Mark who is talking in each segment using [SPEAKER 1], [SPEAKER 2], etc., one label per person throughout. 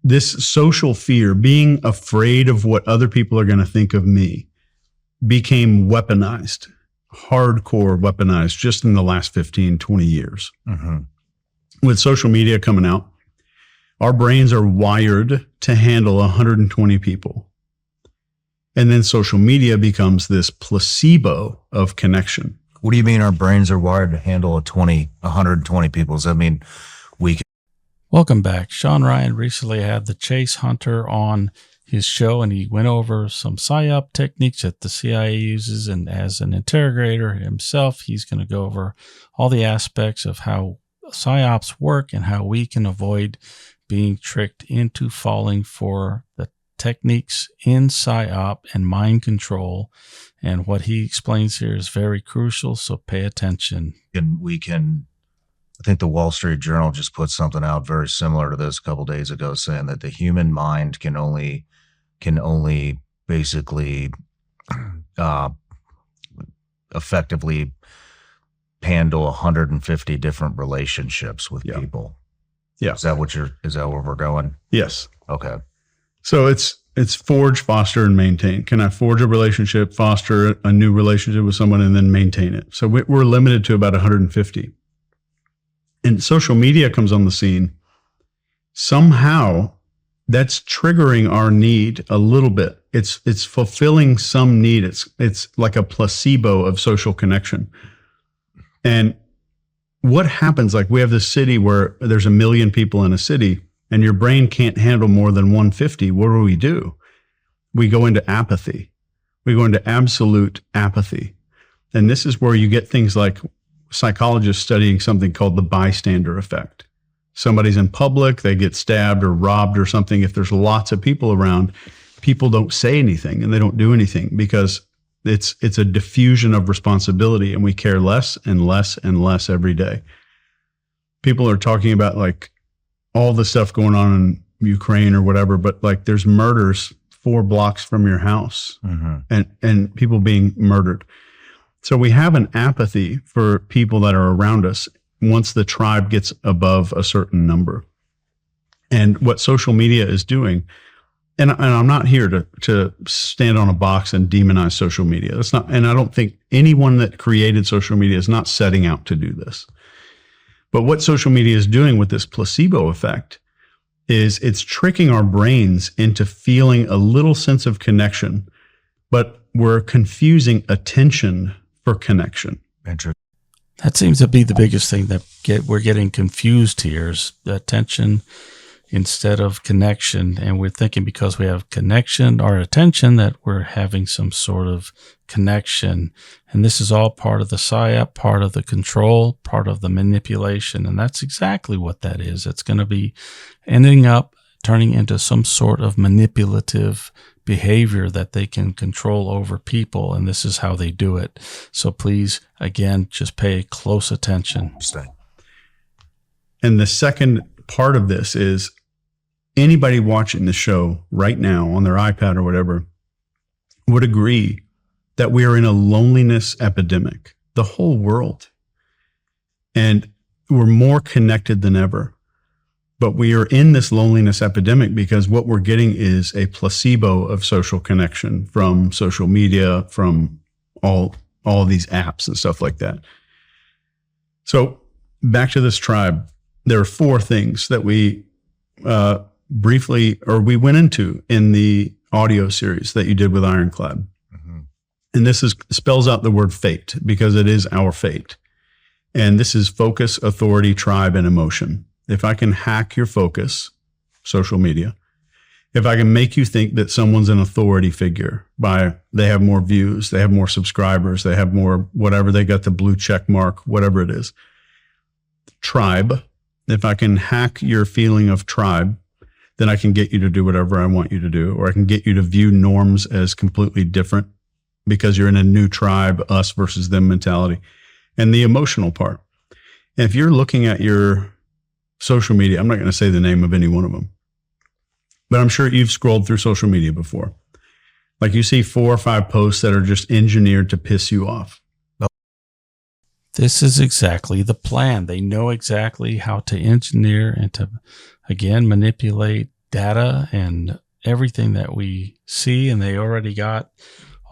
[SPEAKER 1] this social fear, being afraid of what other people are going to think of me, became weaponized, hardcore weaponized just in the last 15, 20 years. With social media coming out, our brains are wired to handle 120 people. And then social media becomes this placebo of connection.
[SPEAKER 2] What do you mean our brains are wired to handle 120 people? Does that mean we can?
[SPEAKER 3] Welcome back. Shawn Ryan recently had the Chase Hunter on his show, and he went over some PSYOP techniques that the CIA uses. And as an interrogator himself, he's going to go over all the aspects of how PSYOPs work and how we can avoid being tricked into falling for the techniques in PSYOP and mind control. And what he explains here is very crucial, so pay attention.
[SPEAKER 2] I think the Wall Street Journal just put something out very similar to this a couple days ago, saying that the human mind can only basically effectively handle 150 different relationships with people.
[SPEAKER 1] Yeah.
[SPEAKER 2] Is that where we're going?
[SPEAKER 1] Yes.
[SPEAKER 2] Okay.
[SPEAKER 1] So it's forge, foster, and maintain. Can I forge a relationship, foster a new relationship with someone, and then maintain it? So we're limited to about 150. And social media comes on the scene. Somehow that's triggering our need a little bit. It's fulfilling some need. It's like a placebo of social connection. And what happens, like we have this city where there's 1 million people in a city and your brain can't handle more than 150. What do? We go into apathy. We go into absolute apathy. And this is where you get things like psychologists studying something called the bystander effect. Somebody's in public, they get stabbed or robbed or something. If there's lots of people around, people don't say anything and they don't do anything because it's a diffusion of responsibility, and we care less and less and less every day. People are talking about like all the stuff going on in Ukraine or whatever, but like there's murders 4 blocks from your house and people being murdered. So we have an apathy for people that are around us once the tribe gets above a certain number. And what social media is doing, and I'm not here to stand on a box and demonize social media. That's not, and I don't think anyone that created social media is not setting out to do this. But what social media is doing with this placebo effect is it's tricking our brains into feeling a little sense of connection, but we're confusing attention for connection.
[SPEAKER 3] That seems to be the biggest thing that we're getting confused here is the attention instead of connection. And we're thinking because we have connection or attention that we're having some sort of connection. And this is all part of the PSYOP, part of the control, part of the manipulation. And that's exactly what that is. It's going to be ending up turning into some sort of manipulative behavior that they can control over people. And this is how they do it. So please, again, just pay close attention.
[SPEAKER 1] And the second part of this is anybody watching the show right now on their iPad or whatever would agree that we are in a loneliness epidemic, the whole world. And we're more connected than ever. But we are in this loneliness epidemic because what we're getting is a placebo of social connection from social media, from all these apps and stuff like that. So back to this tribe, there are 4 things that we we went into in the audio series that you did with Ironclad. And this spells out the word fate because it is our fate. And this is focus, authority, tribe, and emotion. If I can hack your focus, social media, if I can make you think that someone's an authority figure by they have more views, they have more subscribers, they have more whatever, they got the blue check mark, whatever it is. Tribe, if I can hack your feeling of tribe, then I can get you to do whatever I want you to do, or I can get you to view norms as completely different because you're in a new tribe, us versus them mentality. And the emotional part. And if you're looking at your social media, I'm not going to say the name of any one of them, but I'm sure you've scrolled through social media before. Like you see 4 or 5 posts that are just engineered to piss you off.
[SPEAKER 3] This is exactly the plan. They know exactly how to engineer and to, again, manipulate data and everything that we see, and they already got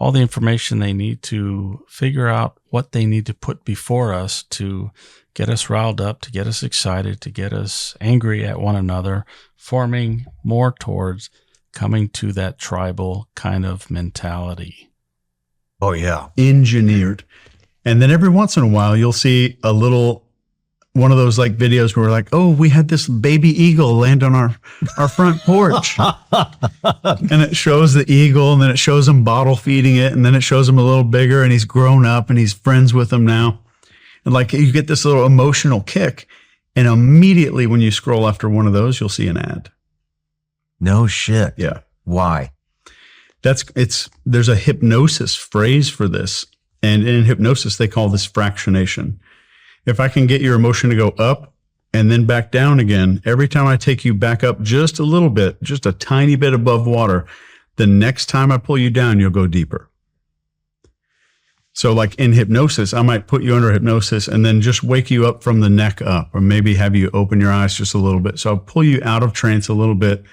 [SPEAKER 3] all the information they need to figure out what they need to put before us to get us riled up, to get us excited, to get us angry at one another, forming more towards coming to that tribal kind of mentality.
[SPEAKER 2] Oh, yeah.
[SPEAKER 1] Engineered. And then every once in a while, you'll see one of those like videos where we're like, oh, we had this baby eagle land on our front porch. And it shows the eagle, and then it shows him bottle feeding it, and then it shows him a little bigger, and he's grown up and he's friends with them now. And like you get this little emotional kick. And immediately when you scroll after one of those, you'll see an ad.
[SPEAKER 2] No shit.
[SPEAKER 1] Yeah.
[SPEAKER 2] Why?
[SPEAKER 1] There's a hypnosis phrase for this. And in hypnosis, they call this fractionation. If I can get your emotion to go up and then back down again, every time I take you back up just a little bit, just a tiny bit above water, the next time I pull you down, you'll go deeper. So like in hypnosis, I might put you under hypnosis and then just wake you up from the neck up, or maybe have you open your eyes just a little bit. So I'll pull you out of trance a little bit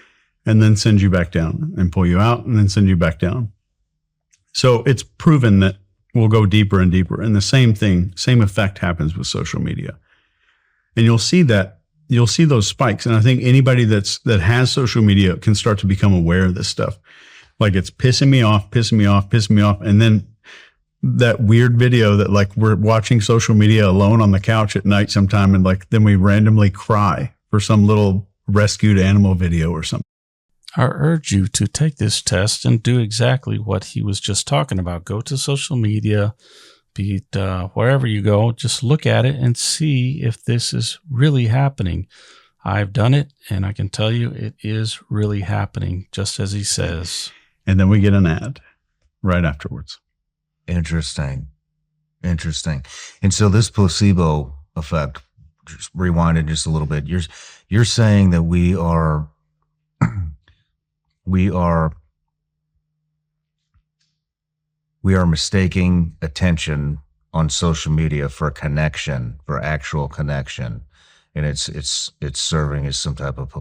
[SPEAKER 1] and then send you back down, and pull you out and then send you back down. So it's proven that we'll go deeper and deeper. And the same effect happens with social media. And you'll see those spikes. And I think anybody that has social media can start to become aware of this stuff. Like it's pissing me off. And then that weird video that like we're watching social media alone on the couch at night sometime, and like then we randomly cry for some little rescued animal video or something.
[SPEAKER 3] I urge you to take this test and do exactly what he was just talking about. Go to social media, be it wherever you go, just look at it and see if this is really happening. I've done it, and I can tell you it is really happening, just as he says.
[SPEAKER 1] And then we get an ad right afterwards.
[SPEAKER 2] Interesting. And so this placebo effect, just rewind it just a little bit. You're saying that we are mistaking attention on social media for connection, for actual connection, and it's serving as some type of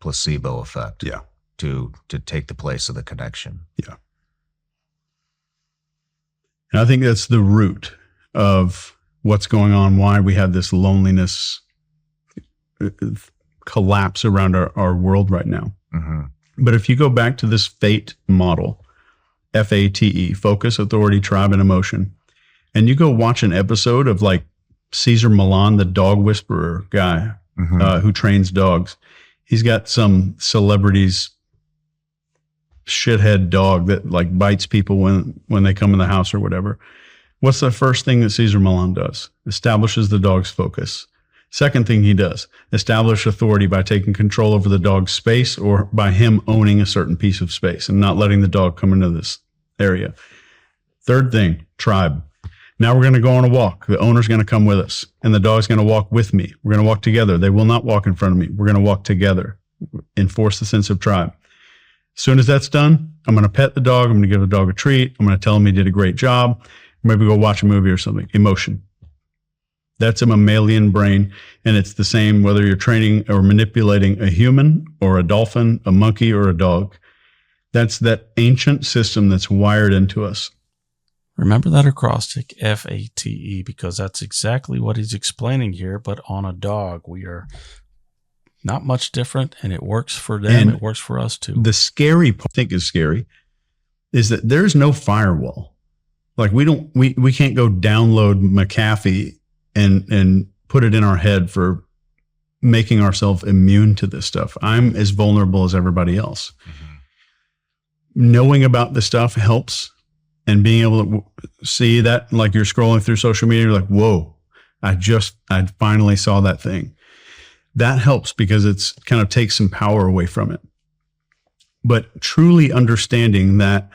[SPEAKER 2] placebo effect.
[SPEAKER 1] Yeah.
[SPEAKER 2] To take the place of the connection.
[SPEAKER 1] Yeah. And I think that's the root of what's going on, why we have this loneliness collapse around our world right now.
[SPEAKER 2] Mm-hmm.
[SPEAKER 1] But if you go back to this FATE model, FATE, focus, authority, tribe, and emotion, and you go watch an episode of like Cesar Millan, the dog whisperer guy,
[SPEAKER 2] Mm-hmm.
[SPEAKER 1] who trains dogs. He's got some celebrities shithead dog that like bites people when they come in the house or whatever. What's the first thing that Cesar Millan does? Establishes the dog's focus. Second thing he does, establish authority by taking control over the dog's space, or by him owning a certain piece of space and not letting the dog come into this area. Third thing, tribe. Now we're going to go on a walk. The owner's going to come with us, and the dog's going to walk with me. We're going to walk together. They will not walk in front of me. We're going to walk together. Enforce the sense of tribe. As soon as that's done, I'm going to pet the dog. I'm going to give the dog a treat. I'm going to tell him he did a great job. Maybe go watch a movie or something. Emotion. That's a mammalian brain, and it's the same whether you're training or manipulating a human or a dolphin, a monkey, or a dog. That's that ancient system that's wired into us.
[SPEAKER 3] Remember that acrostic, FATE, because that's exactly what he's explaining here, but on a dog. We are not much different, and it works for them.
[SPEAKER 1] And
[SPEAKER 3] it works for us too.
[SPEAKER 1] The scary part, I think is scary, is that there's no firewall. Like we can't go download McAfee and put it in our head for making ourselves immune to this stuff. I'm as vulnerable as everybody else. Mm-hmm. Knowing about this stuff helps, and being able to see that, like you're scrolling through social media, you're like, whoa, I finally saw that thing. That helps because it's kind of takes some power away from it. But truly understanding that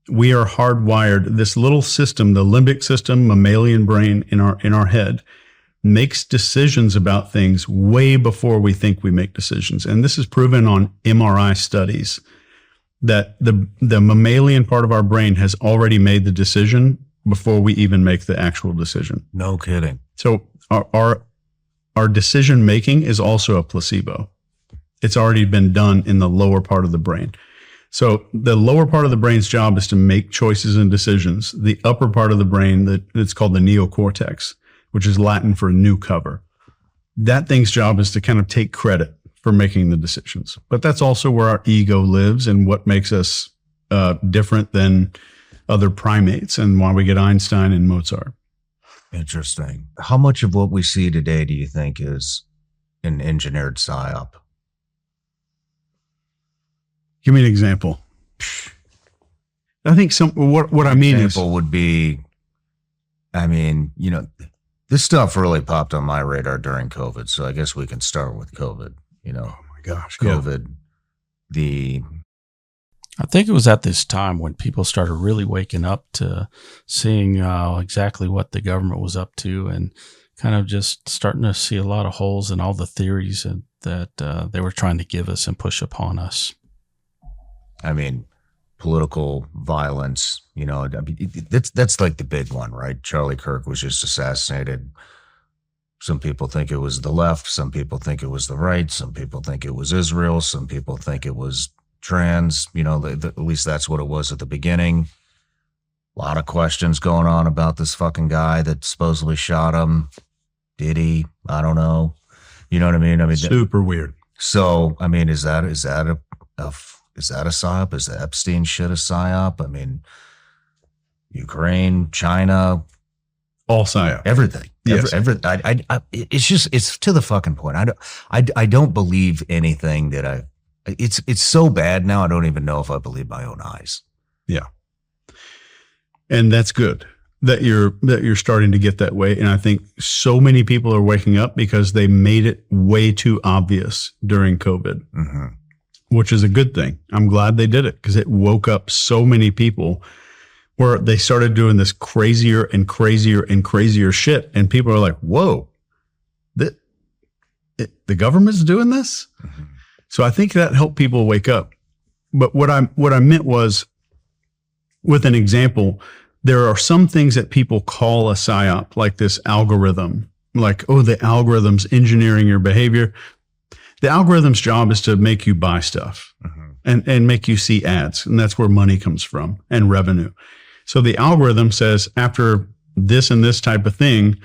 [SPEAKER 1] we are hardwired, this little system, the limbic system, mammalian brain in our head, makes decisions about things way before we think we make decisions. And this is proven on MRI studies that the mammalian part of our brain has already made the decision before we even make the actual decision.
[SPEAKER 2] No kidding.
[SPEAKER 1] So our decision making is also a placebo. It's already been done in the lower part of the brain. So the lower part of the brain's job is to make choices and decisions. The upper part of the brain, it's called the neocortex, which is Latin for new cover. That thing's job is to kind of take credit for making the decisions. But that's also where our ego lives and what makes us different than other primates and why we get Einstein and Mozart.
[SPEAKER 2] Interesting. How much of what we see today do you think is an engineered PSYOP?
[SPEAKER 1] Give me an example. I think what I mean is,
[SPEAKER 2] example would be, I mean, you know, this stuff really popped on my radar during COVID. So I guess we can start with COVID, you know.
[SPEAKER 1] oh my gosh,
[SPEAKER 2] COVID,
[SPEAKER 3] I think it was at this time when people started really waking up to seeing exactly what the government was up to and kind of just starting to see a lot of holes in all the theories that they were trying to give us and push upon us.
[SPEAKER 2] I mean, political violence, you know, I mean, that's like the big one, right? Charlie Kirk was just assassinated. Some people think it was the left. Some people think it was the right. Some people think it was Israel. Some people think it was trans. You know, at least that's what it was at the beginning. A lot of questions going on about this fucking guy that supposedly shot him. Did he? I don't know. You know what I mean? I mean,
[SPEAKER 1] super weird.
[SPEAKER 2] So, I mean, is that a PSYOP? Is the Epstein shit a PSYOP? I mean, Ukraine, China,
[SPEAKER 1] all PSYOP,
[SPEAKER 2] everything.
[SPEAKER 1] Yes.
[SPEAKER 2] It's to the fucking point. I don't believe anything that it's so bad now. I don't even know if I believe my own eyes.
[SPEAKER 1] Yeah. And that's good that you're starting to get that way. And I think so many people are waking up because they made it way too obvious during COVID, which is a good thing. I'm glad they did it because it woke up so many people where they started doing this crazier and crazier and crazier shit. And people are like, whoa, the government's doing this? So I think that helped people wake up. But what I meant was, with an example, there are some things that people call a PSYOP, like this algorithm, like, oh, the algorithm's engineering your behavior. The algorithm's job is to make you buy stuff and make you see ads. And that's where money comes from and revenue. So the algorithm says after this and this type of thing,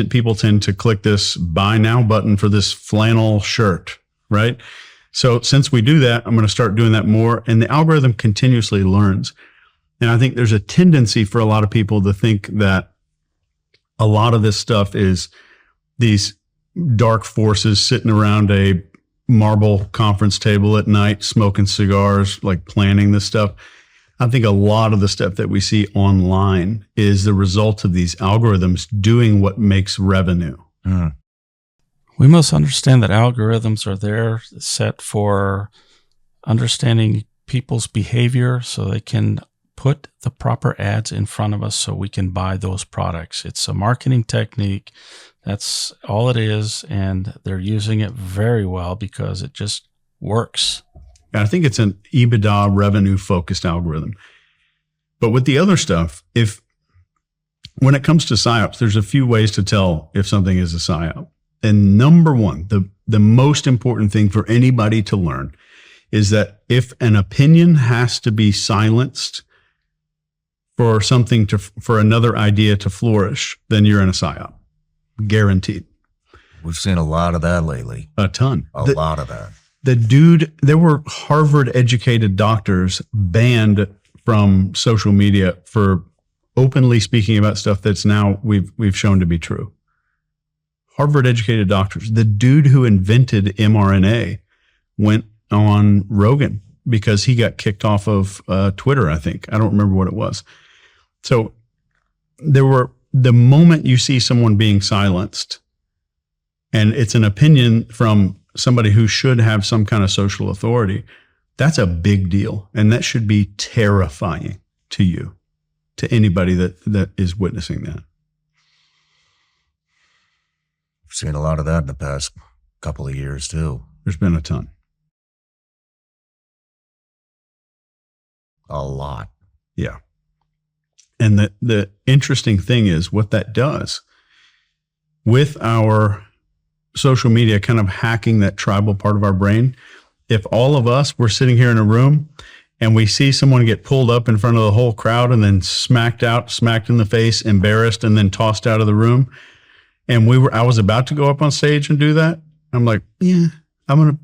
[SPEAKER 1] people tend to click this buy now button for this flannel shirt, right? So since we do that, I'm going to start doing that more. And the algorithm continuously learns. And I think there's a tendency for a lot of people to think that a lot of this stuff is these dark forces sitting around a marble conference table at night, smoking cigars, like planning this stuff. I think a lot of the stuff that we see online is the result of these algorithms doing what makes revenue.
[SPEAKER 3] We must understand that algorithms are there set for understanding people's behavior so they can put the proper ads in front of us so we can buy those products. It's a marketing technique. That's all it is. And they're using it very well because it just works.
[SPEAKER 1] I think it's an EBITDA revenue focused algorithm. But with the other stuff, when it comes to PSYOPs, there's a few ways to tell if something is a PSYOP. And number one, the most important thing for anybody to learn is that if an opinion has to be silenced for for another idea to flourish, then you're in a PSYOP. Guaranteed.
[SPEAKER 2] We've seen a lot of that lately.
[SPEAKER 1] A ton.
[SPEAKER 2] A lot of that.
[SPEAKER 1] There were Harvard educated doctors banned from social media for openly speaking about stuff that's now we've shown to be true. Harvard educated doctors. The dude who invented mRNA went on Rogan because he got kicked off of Twitter, I think. I don't remember what it was. So the moment you see someone being silenced and it's an opinion from somebody who should have some kind of social authority, that's a big deal. And that should be terrifying to you, to anybody that is witnessing that.
[SPEAKER 2] I've seen a lot of that in the past couple of years too.
[SPEAKER 1] There's been a ton.
[SPEAKER 2] A lot.
[SPEAKER 1] Yeah. And the interesting thing is what that does with our social media kind of hacking that tribal part of our brain. If all of us were sitting here in a room and we see someone get pulled up in front of the whole crowd and then smacked in the face, embarrassed, and then tossed out of the room, and I was about to go up on stage and do that, I'm like, yeah, I'm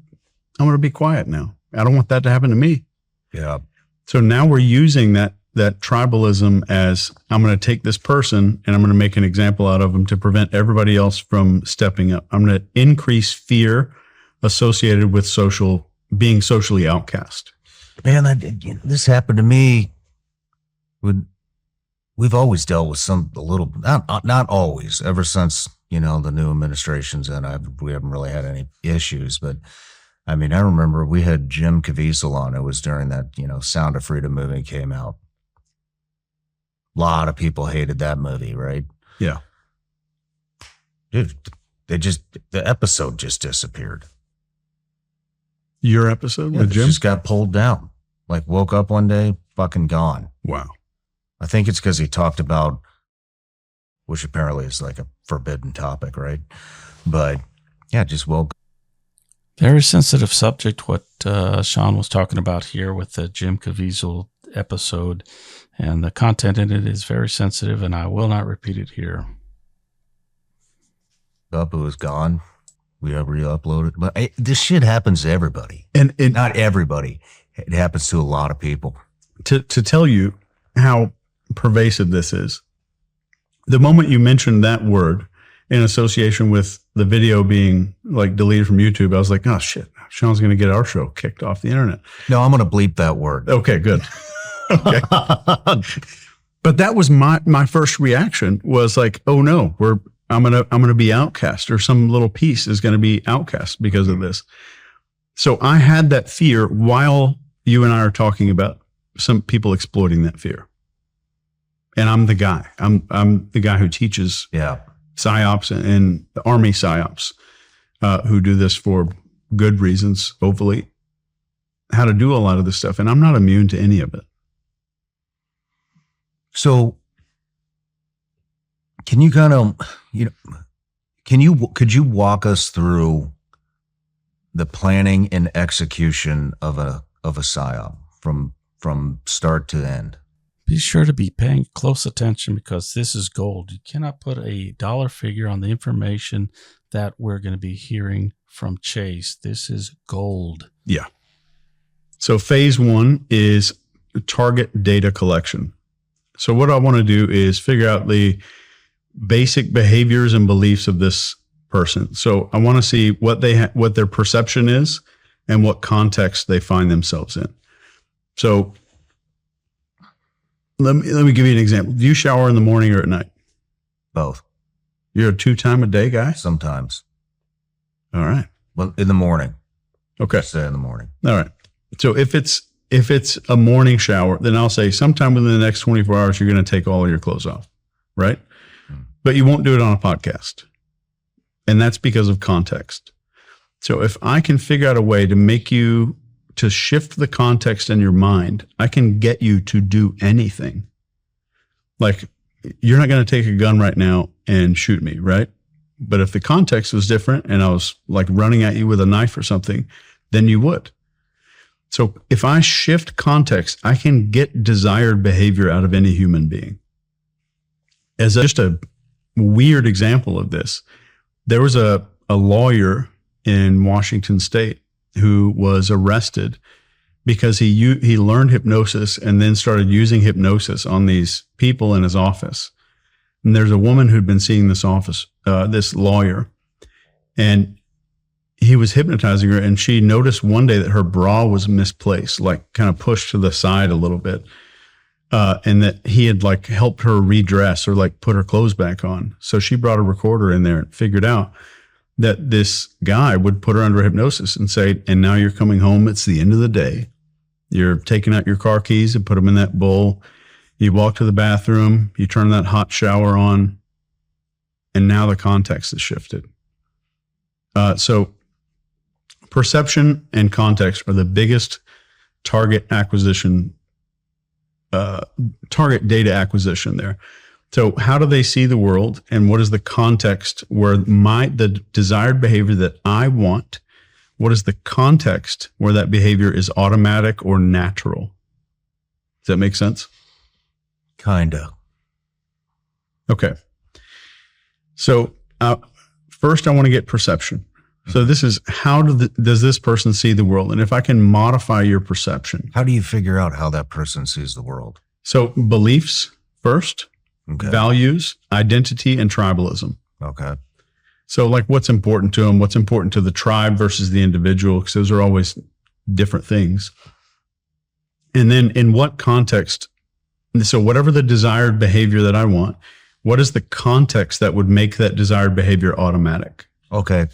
[SPEAKER 1] gonna be quiet now. I don't want that to happen to me.
[SPEAKER 2] Yeah.
[SPEAKER 1] So now we're using that tribalism as, I'm going to take this person and I'm going to make an example out of them to prevent everybody else from stepping up. I'm going to increase fear associated with being socially outcast.
[SPEAKER 2] Man, this happened to me. We've always dealt with not always, ever since, the new administration's in, we haven't really had any issues, but I mean, I remember we had Jim Caviezel on. It was during that, Sound of Freedom movie came out. A lot of people hated that movie, right?
[SPEAKER 1] Yeah.
[SPEAKER 2] Dude, the episode just disappeared.
[SPEAKER 1] Your episode with Jim?
[SPEAKER 2] Just got pulled down. Like, woke up one day, fucking gone.
[SPEAKER 1] Wow.
[SPEAKER 2] I think it's because he talked about, which apparently is like a forbidden topic, right? But yeah, just woke.
[SPEAKER 3] Very sensitive subject, what Shawn was talking about here with the Jim Caviezel episode, and the content in it is very sensitive, and I will not repeat it here.
[SPEAKER 2] Up, it was gone. We re-uploaded, but this shit happens to everybody,
[SPEAKER 1] and
[SPEAKER 2] not everybody. It happens to a lot of people.
[SPEAKER 1] To tell you how pervasive this is, the moment you mentioned that word in association with the video being like deleted from YouTube, I was like, oh shit, Shawn's going to get our show kicked off the internet.
[SPEAKER 2] No, I'm going to bleep that word.
[SPEAKER 1] Okay, good. Okay. But that was my first reaction was like, oh no, I'm going to be outcast, or some little piece is going to be outcast because of this. So I had that fear while you and I are talking about some people exploiting that fear. And I'm the guy. I'm the guy who teaches PSYOPs and the Army PSYOPs who do this for good reasons, hopefully, how to do a lot of this stuff. And I'm not immune to any of it.
[SPEAKER 2] So can you kind of, could you walk us through the planning and execution of a PSYOP from start to end?
[SPEAKER 3] Be sure to be paying close attention, because this is gold. You cannot put a dollar figure on the information that we're going to be hearing from Chase. This is gold.
[SPEAKER 1] Yeah. So phase 1 is target data collection. So what I want to do is figure out the basic behaviors and beliefs of this person. So I want to see what what their perception is and what context they find themselves in. So let me give you an example. Do you shower in the morning or at night?
[SPEAKER 2] Both.
[SPEAKER 1] You're a 2-time-a-day guy?
[SPEAKER 2] Sometimes.
[SPEAKER 1] All right.
[SPEAKER 2] Well, in the morning.
[SPEAKER 1] Okay.
[SPEAKER 2] Say in the morning.
[SPEAKER 1] All right. So if it's a morning shower, then I'll say sometime within the next 24 hours, you're going to take all of your clothes off, right? But you won't do it on a podcast. And that's because of context. So if I can figure out a way to make you to shift the context in your mind, I can get you to do anything. Like, you're not going to take a gun right now and shoot me, right? But if the context was different and I was like running at you with a knife or something, then you would. So if I shift context, I can get desired behavior out of any human being. As just a weird example of this, there was a lawyer in Washington State who was arrested because he learned hypnosis and then started using hypnosis on these people in his office. And there's a woman who'd been seeing this lawyer, and he was hypnotizing her, and she noticed one day that her bra was misplaced, like kind of pushed to the side a little bit, and that he had like helped her redress or like put her clothes back on. So she brought a recorder in there and figured out that this guy would put her under hypnosis and say, and now you're coming home. It's the end of the day. You're taking out your car keys and put them in that bowl. You walk to the bathroom, you turn that hot shower on, and now the context is shifted. So perception and context are the biggest target data acquisition there. So how do they see the world, and what is the context where the desired behavior that I want, what is the context where that behavior is automatic or natural? Does that make sense?
[SPEAKER 2] Kinda.
[SPEAKER 1] Okay. So first I want to get perception. So this is how does this person see the world? And if I can modify your perception.
[SPEAKER 2] How do you figure out how that person sees the world?
[SPEAKER 1] So beliefs first,
[SPEAKER 2] Okay.
[SPEAKER 1] values, identity, and tribalism.
[SPEAKER 2] Okay.
[SPEAKER 1] So like what's important to them, what's important to the tribe versus the individual, because those are always different things. And then in what context, so whatever the desired behavior that I want, what is the context that would make that desired behavior automatic?
[SPEAKER 2] Okay.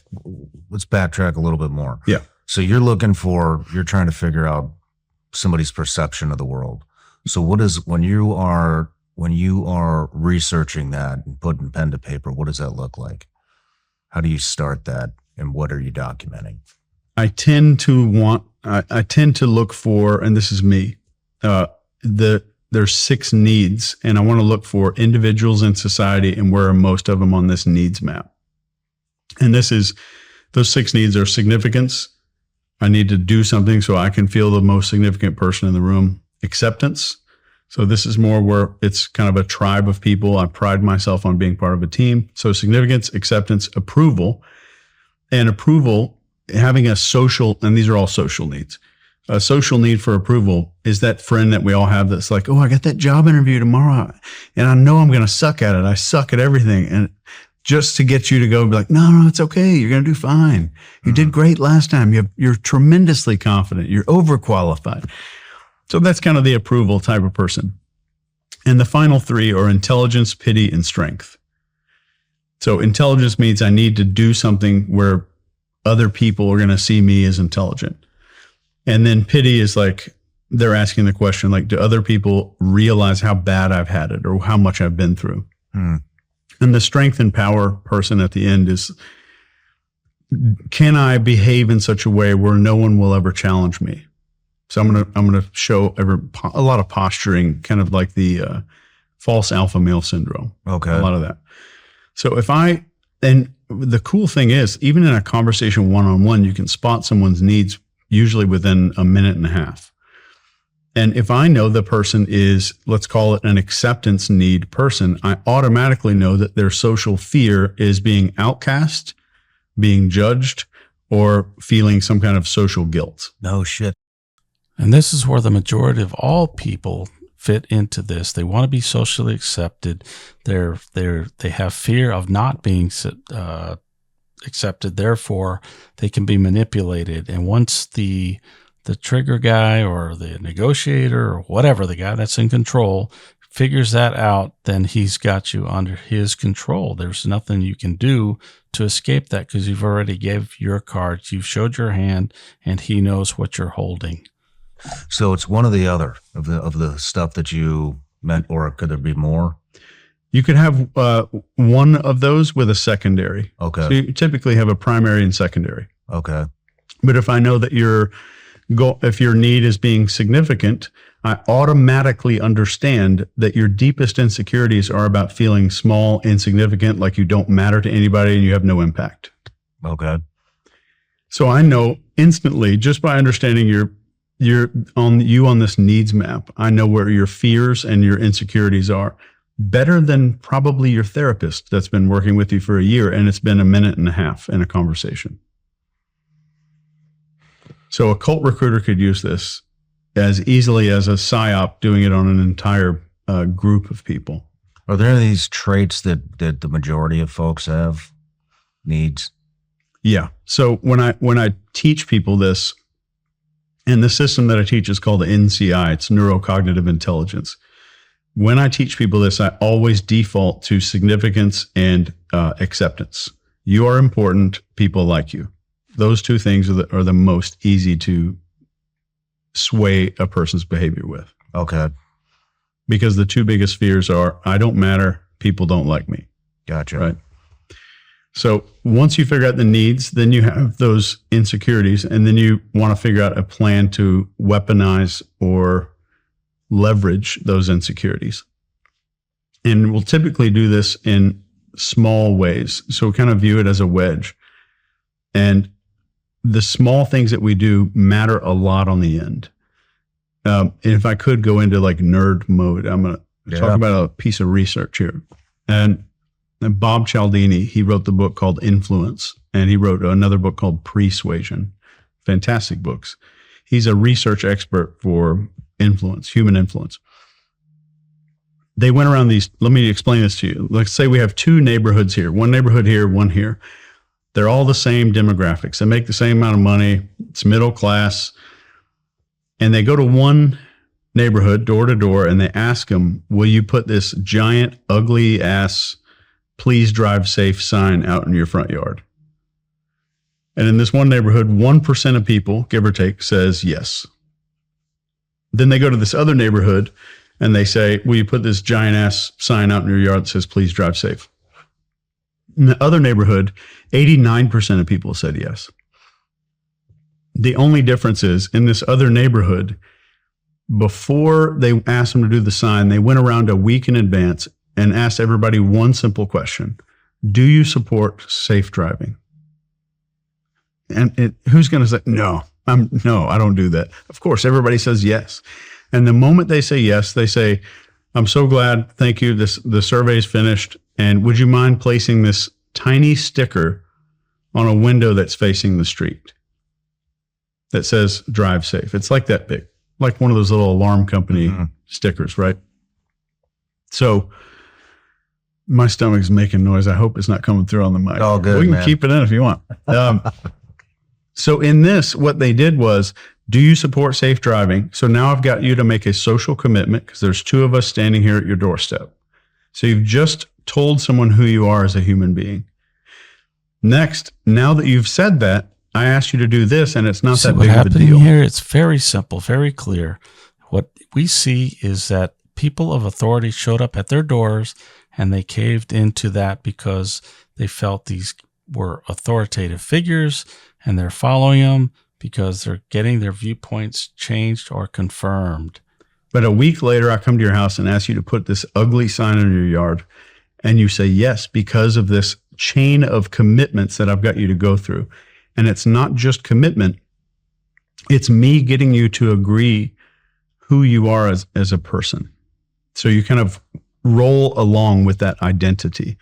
[SPEAKER 2] Let's backtrack a little bit more.
[SPEAKER 1] Yeah.
[SPEAKER 2] So you're trying to figure out somebody's perception of the world. So when you are researching that and putting pen to paper, what does that look like? How do you start that, and what are you documenting?
[SPEAKER 1] I tend to look for, and this is me, there's 6 needs, and I want to look for individuals in society and where are most of them on this needs map. And those 6 needs are significance. I need to do something so I can feel the most significant person in the room. Acceptance. So this is more where it's kind of a tribe of people. I pride myself on being part of a team. So significance, acceptance, approval. And approval, having a social, and these are all social needs. A social need for approval is that friend that we all have that's like, oh, I got that job interview tomorrow and I know I'm going to suck at it. I suck at everything. And just to get you to go be like, no, it's okay. You're going to do fine. You did great last time. You're tremendously confident. You're overqualified. So that's kind of the approval type of person. And the final 3 are intelligence, pity, and strength. So intelligence means I need to do something where other people are going to see me as intelligent. And then pity is like, they're asking the question, like, do other people realize how bad I've had it or how much I've been through? And the strength and power person at the end is, can I behave in such a way where no one will ever challenge me? So I'm gonna show a lot of posturing, kind of like the false alpha male syndrome.
[SPEAKER 2] Okay.
[SPEAKER 1] A lot of that. So and the cool thing is, even in a conversation one-on-one, you can spot someone's needs usually within a minute and a half. And if I know the person is, let's call it an acceptance need person, I automatically know that their social fear is being outcast, being judged, or feeling some kind of social guilt.
[SPEAKER 2] No shit.
[SPEAKER 3] And this is where the majority of all people fit into this. They want to be socially accepted. They have fear of not being accepted. Therefore, they can be manipulated. And once the trigger guy or the negotiator or whatever, the guy that's in control, figures that out, then he's got you under his control. There's nothing you can do to escape that because you've already gave your cards, you've showed your hand, and he knows what you're holding.
[SPEAKER 2] So it's one or the other of the stuff that you meant, or could there be more?
[SPEAKER 1] You could have one of those with a secondary.
[SPEAKER 2] Okay.
[SPEAKER 1] So you typically have a primary and secondary.
[SPEAKER 2] Okay.
[SPEAKER 1] But if I know that if your need is being significant, I automatically understand that your deepest insecurities are about feeling small, insignificant, like you don't matter to anybody and you have no impact.
[SPEAKER 2] Okay.
[SPEAKER 1] So I know instantly, just by understanding you're on this needs map, I know where your fears and your insecurities are better than probably your therapist that's been working with you for a year and it's been a minute and a half in a conversation. So a cult recruiter could use this as easily as a PSYOP doing it on an entire group of people.
[SPEAKER 2] Are there any of these traits that the majority of folks have, needs?
[SPEAKER 1] Yeah. So when I teach people this, and the system that I teach is called the NCI, it's neurocognitive intelligence. When I teach people this, I always default to significance and acceptance. You are important, people like you. Those 2 things are the most easy to sway a person's behavior with.
[SPEAKER 2] Okay.
[SPEAKER 1] Because the 2 biggest fears are, I don't matter, people don't like me.
[SPEAKER 2] Gotcha.
[SPEAKER 1] Right? So once you figure out the needs, then you have those insecurities, and then you want to figure out a plan to weaponize or leverage those insecurities. And we'll typically do this in small ways. So we kind of view it as a wedge. And the small things that we do matter a lot on the end. And if I could go into like nerd mode, I'm going to talk about a piece of research here. And Bob Cialdini, he wrote the book called Influence, and he wrote another book called Persuasion. Fantastic books. He's a research expert for influence, human influence. They went around these, let me explain this to you. Let's say we have two neighborhoods here, one neighborhood here, one here. They're all the same demographics. They make the same amount of money. It's middle class. And they go to one neighborhood, door to door, and they ask them, will you put this giant, ugly ass, please drive safe sign out in your front yard? And in this one neighborhood, 1% of people, give or take, says yes. Then they go to this other neighborhood and they say, will you put this giant ass sign out in your yard that says, please drive safe? In the other neighborhood, 89% of people said yes. The only difference is in this other neighborhood, before they asked them to do the sign, they went around a week in advance and asked everybody one simple question. Do you support safe driving? And who's going to say, no, I don't do that. Of course, everybody says yes. And the moment they say yes, they say, I'm so glad. Thank you. The survey is finished. And would you mind placing this tiny sticker on a window that's facing the street that says drive safe? It's like that big, like one of those little alarm company stickers, right? So my stomach's making noise. I hope it's not coming through on the mic.
[SPEAKER 2] All good,
[SPEAKER 1] we can keep it in if you want. So in this, what they did was, do you support safe driving? So now I've got you to make a social commitment because there's two of us standing here at your doorstep. So you've just told someone who you are as a human being. Next, now that you've said that, I asked you to do this, and it's not that big of a deal.
[SPEAKER 3] Here, it's very simple, very clear. What we see is that people of authority showed up at their doors, and they caved into that because they felt these were authoritative figures, and they're following them because they're getting their viewpoints changed or confirmed.
[SPEAKER 1] But a week later, I come to your house and ask you to put this ugly sign in your yard, and you say yes because of this chain of commitments that I've got you to go through. And it's not just commitment. It's me getting you to agree who you are as a person. So you kind of roll along with that identity.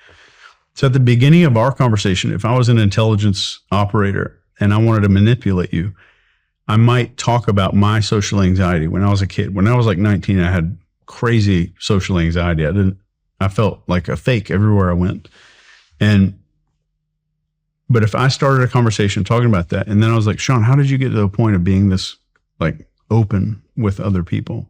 [SPEAKER 1] So at the beginning of our conversation, if I was an intelligence operator and I wanted to manipulate you, I might talk about my social anxiety when I was a kid. When I was like 19, I had crazy social anxiety. I felt like a fake everywhere I went. But if I started a conversation talking about that, and then I was like, Shawn, how did you get to the point of being this like open with other people?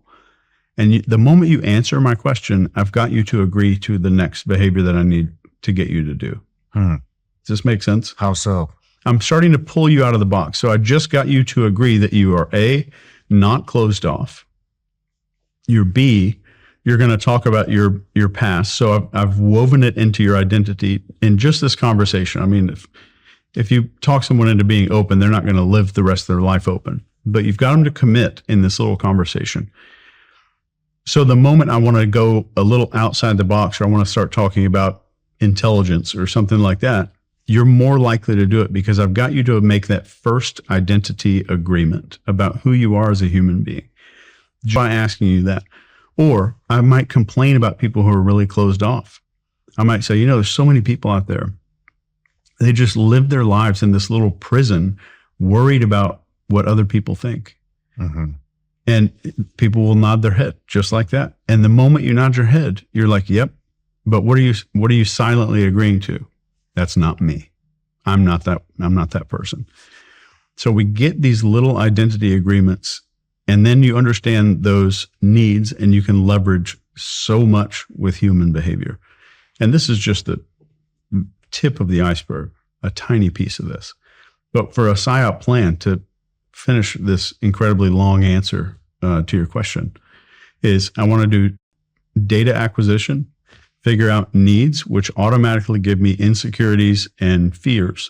[SPEAKER 1] And the moment you answer my question, I've got you to agree to the next behavior that I need to get you to do. Does this make sense?
[SPEAKER 2] How so?
[SPEAKER 1] I'm starting to pull you out of the box. So I just got you to agree that you are A, not closed off. You're B, you're going to talk about your past. So I've woven it into your identity in just this conversation. I mean, if you talk someone into being open, they're not going to live the rest of their life open. But you've got them to commit in this little conversation. So the moment I want to go a little outside the box, or I want to start talking about intelligence or something like that, you're more likely to do it because I've got you to make that first identity agreement about who you are as a human being just by asking you that. Or I might complain about people who are really closed off. I might say, there's so many people out there. They just live their lives in this little prison, worried about what other people think. Mm-hmm. And people will nod their head just like that. And the moment you nod your head, you're like, yep. But what are you silently agreeing to? That's not me. I'm not that person. So we get these little identity agreements, and then you understand those needs, and you can leverage so much with human behavior. And this is just the tip of the iceberg, a tiny piece of this. But for a PSYOP plan, to finish this incredibly long answer to your question, is I want to do data acquisition, figure out needs, which automatically give me insecurities and fears.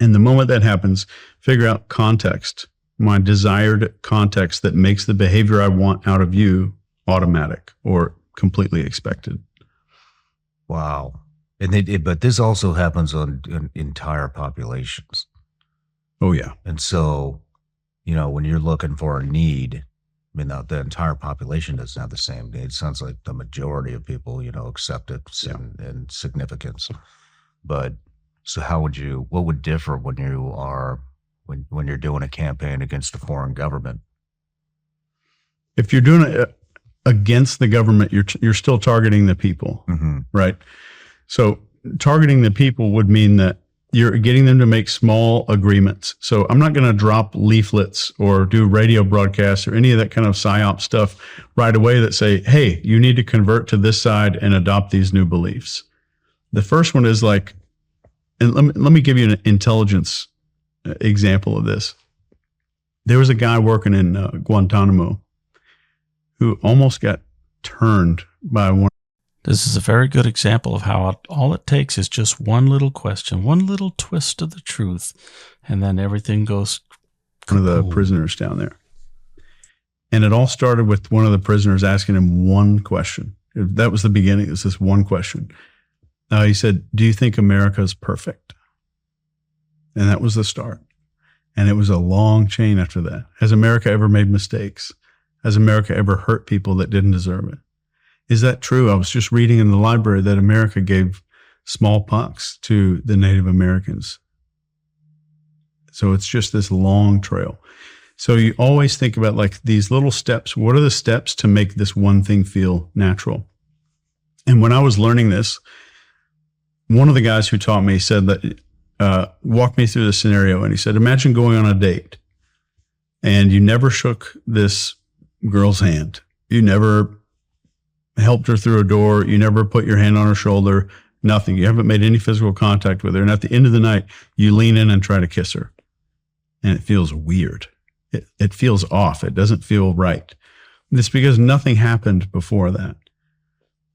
[SPEAKER 1] And the moment that happens, figure out context, my desired context that makes the behavior I want out of you automatic or completely expected.
[SPEAKER 2] Wow. But this also happens on entire populations.
[SPEAKER 1] Oh yeah.
[SPEAKER 2] And so, when you're looking for a need, I mean, the entire population doesn't have the same need. It sounds like the majority of people, accept it in significance. But so what would differ when you're doing a campaign against a foreign government?
[SPEAKER 1] If you're doing it against the government, you're still targeting the people, right? So targeting the people would mean that you're getting them to make small agreements. So I'm not going to drop leaflets or do radio broadcasts or any of that kind of PSYOP stuff right away that say, hey, you need to convert to this side and adopt these new beliefs. The first one is like, and let me give you an intelligence example of this. There was a guy working in Guantanamo who almost got turned by one.
[SPEAKER 3] This is a very good example of how all it takes is just one little question, one little twist of the truth, and then everything goes.
[SPEAKER 1] One of the prisoners down there. And it all started with one of the prisoners asking him one question. That was the beginning. It was this one question. He said, do you think America is perfect? And that was the start. And it was a long chain after that. Has America ever made mistakes? Has America ever hurt people that didn't deserve it? Is that true? I was just reading in the library that America gave smallpox to the Native Americans. So it's just this long trail. So you always think about like these little steps. What are the steps to make this one thing feel natural? And when I was learning this, one of the guys who taught me said that, walked me through the scenario. And he said, imagine going on a date and you never shook this girl's hand. You never helped her through a door. You never put your hand on her shoulder, nothing. You haven't made any physical contact with her. And at the end of the night, you lean in and try to kiss her. And it feels weird. It feels off. It doesn't feel right. It's because nothing happened before that.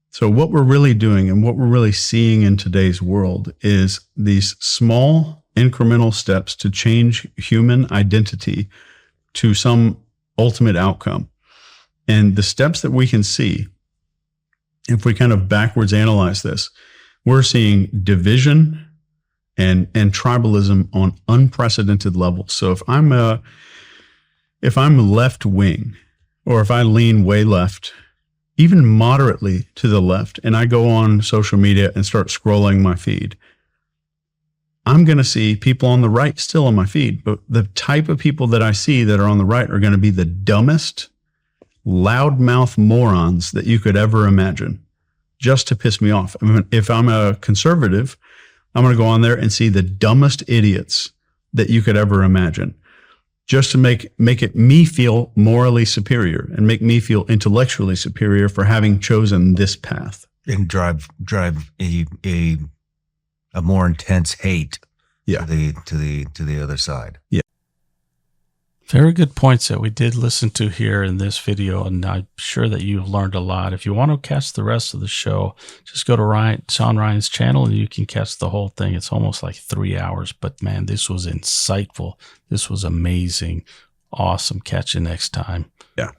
[SPEAKER 1] So what we're really doing and what we're really seeing in today's world is these small incremental steps to change human identity to some ultimate outcome. And the steps that we can see, if we kind of backwards analyze this, we're seeing division and tribalism on unprecedented levels. So if I'm left wing, or if I lean way left, even moderately to the left, and I go on social media and start scrolling my feed, I'm going to see people on the right still on my feed. But the type of people that I see that are on the right are going to be the dumbest, loudmouth morons that you could ever imagine, just to piss me off. I mean, if I'm a conservative, I'm going to go on there and see the dumbest idiots that you could ever imagine, just to make it me feel morally superior and make me feel intellectually superior for having chosen this path.
[SPEAKER 2] And drive a more intense hate to the other side.
[SPEAKER 1] Yeah.
[SPEAKER 3] Very good points that we did listen to here in this video, and I'm sure that you've learned a lot. If you want to catch the rest of the show, just go to Shawn Ryan's channel and you can catch the whole thing. It's almost like 3 hours, but man, this was insightful. This was amazing. Awesome. Catch you next time.
[SPEAKER 1] Yeah.